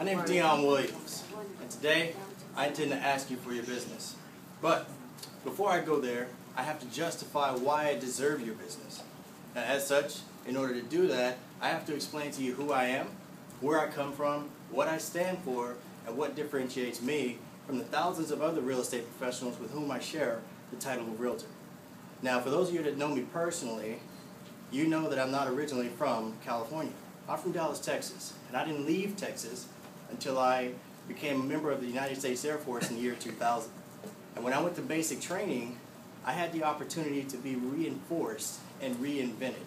My name is Deon Williams, and today I intend to ask you for your business. But before I go there, I have to justify why I deserve your business. And as such, in order to do that, I have to explain to you who I am, where I come from, what I stand for, and what differentiates me from the thousands of other real estate professionals with whom I share the title of realtor. Now, for those of you that know me personally, you know that I'm not originally from California. I'm from Dallas, Texas, and I didn't leave Texas until I became a member of the United States Air Force in the year 2000. And when I went to basic training, I had the opportunity to be reinforced and reinvented.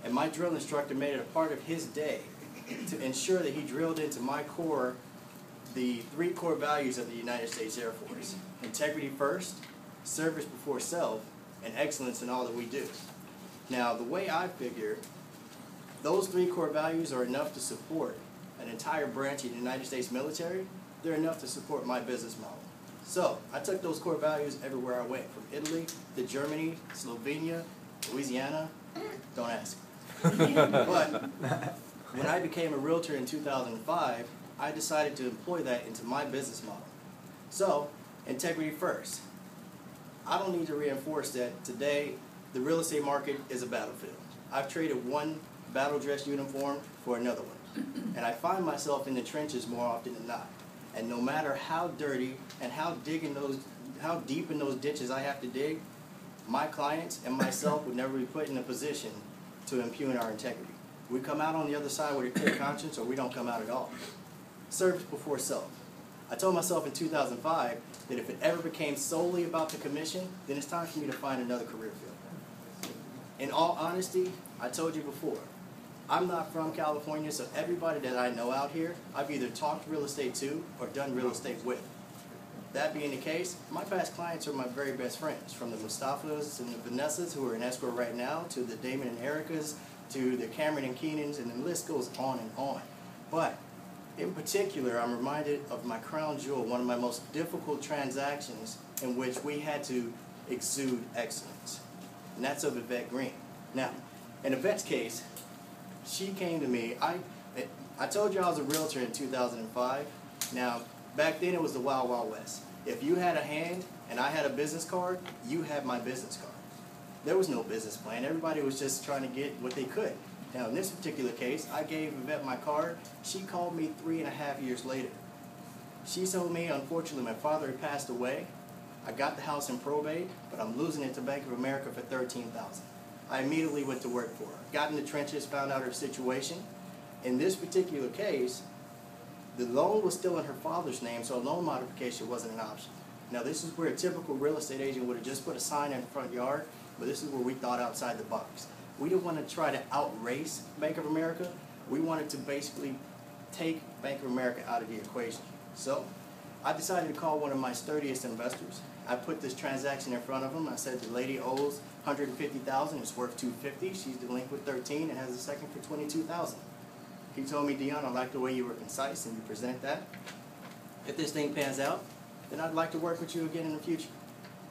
And my drill instructor made it a part of his day to ensure that he drilled into my core the three core values of the United States Air Force: integrity first, service before self, and excellence in all that we do. Now, the way I figure, those three core values are enough to support an entire branch of the United States military. They're enough to support my business model. So I took those core values everywhere I went, from Italy to Germany, Slovenia, Louisiana. Don't ask. But when I became a realtor in 2005, I decided to employ that into my business model. So, integrity first. I don't need to reinforce that today the real estate market is a battlefield. I've traded one battle dress uniform for another one. And I find myself in the trenches more often than not. And no matter how dirty and how deep in those ditches I have to dig, my clients and myself would never be put in a position to impugn our integrity. We come out on the other side with a clear conscience, or we don't come out at all. Service before self. I told myself in 2005 that if it ever became solely about the commission, then it's time for me to find another career field. In all honesty, I told you before, I'm not from California, so everybody that I know out here, I've either talked real estate to or done real estate with. That being the case, my past clients are my very best friends, from the Mustafas and the Vanessas, who are in escrow right now, to the Damon and Ericas, to the Cameron and Keenans, and the list goes on and on. But in particular, I'm reminded of my crown jewel, one of my most difficult transactions in which we had to exude excellence, and that's of Yvette Green. Now, in Yvette's case, she came to me. I told you I was a realtor in 2005. Now, back then it was the Wild Wild West. If you had a hand and I had a business card, you had my business card. There was no business plan. Everybody was just trying to get what they could. Now, in this particular case, I gave Yvette my card. She called me 3.5 years later. She told me, unfortunately, my father had passed away. I got the house in probate, but I'm losing it to Bank of America for $13,000. I immediately went to work for her. Got in the trenches, found out her situation. In this particular case, the loan was still in her father's name, so a loan modification wasn't an option. Now, this is where a typical real estate agent would have just put a sign in the front yard, but this is where we thought outside the box. We didn't want to try to outrace Bank of America. We wanted to basically take Bank of America out of the equation. So I decided to call one of my sturdiest investors. I put this transaction in front of him. I said, the lady owes $150,000. It's worth $250,000. She's delinquent $13,000 and has a second for $22,000. He told me, Deon, I like the way you were concise and you present that. If this thing pans out, then I'd like to work with you again in the future.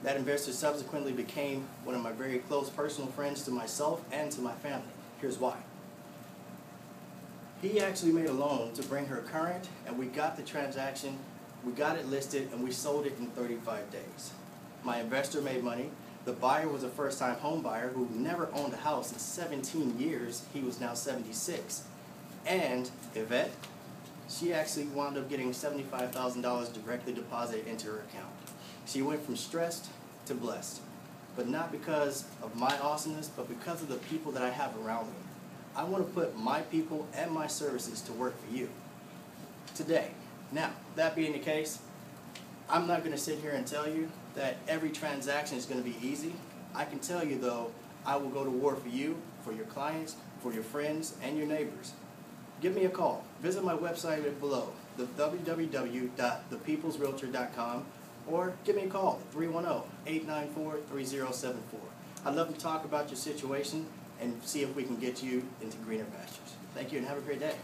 That investor subsequently became one of my very close personal friends to myself and to my family. Here's why. He actually made a loan to bring her current, and we got the transaction, we got it listed, and we sold it in 35 days. My investor made money. The buyer was a first-time home buyer who never owned a house in 17 years. He was now 76. And Yvette, she actually wound up getting $75,000 directly deposited into her account. She went from stressed to blessed, but not because of my awesomeness, but because of the people that I have around me. I want to put my people and my services to work for you today. Now, that being the case, I'm not going to sit here and tell you that every transaction is going to be easy. I can tell you, though, I will go to war for you, for your clients, for your friends, and your neighbors. Give me a call. Visit my website below, the www.thepeoplesrealtor.com, or give me a call at 310-894-3074. I'd love to talk about your situation and see if we can get you into greener pastures. Thank you and have a great day.